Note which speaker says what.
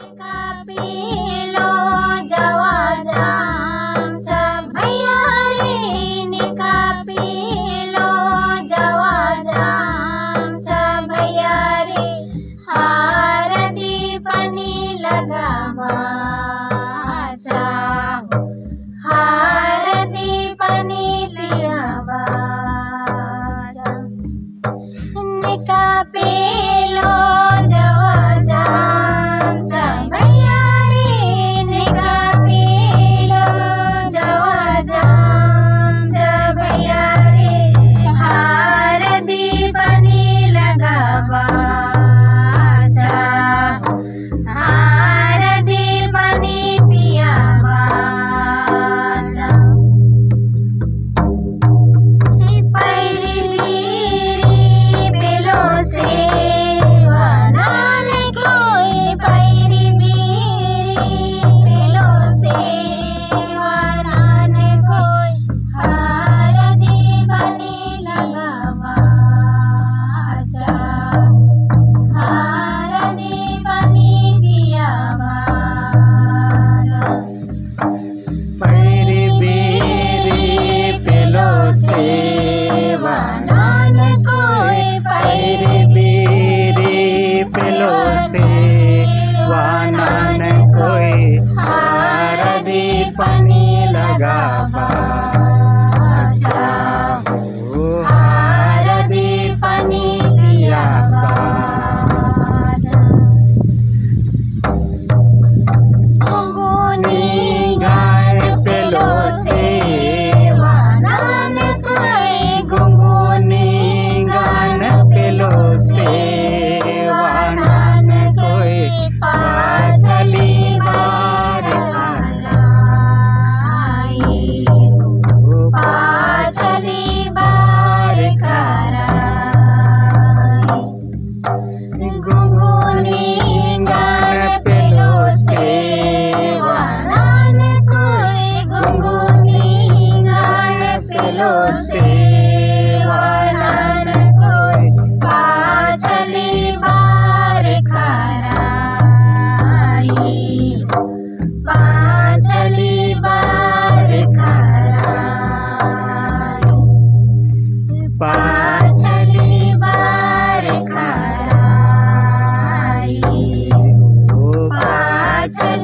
Speaker 1: पेलो जवा जामचा भैया रे निका पेलो जवा जामचा भैया रे हारती पनी लगावाचा हारती पनी लियावाचा निका पेलो जवा जामचा भैया रे निका पेलो जवा जामचा भैया रे हारती पनी लगावाचा हारती पनी पियावाचा पैरी बीरी पेलो सेवा नान कोई पैरी बीरी पेलो सेवा नान कोई हारती बनी लगावाचा हारती बनी पियावाचा
Speaker 2: पैरी बीरी पेलो सेवा
Speaker 1: नान कोई
Speaker 2: पैरी बीरी पेलो सेवा नान कोई हारदी पनी लगावाचा हो हारदी पनी लियावाचा
Speaker 1: गुनी
Speaker 2: गाय पेलो सेवा
Speaker 1: नान कोई
Speaker 2: गुंगुनी गान पेलो सेवा नान कोई पाछली बार
Speaker 1: लाई पाछली बार कराई गुंगुनी गान पेलो सेवा नान कोई गुंगुनी गान पेलो सेवा नान कोई पाछली बार कराई पाछली बार कराई पाछली बार कराई
Speaker 2: हो
Speaker 1: पाछली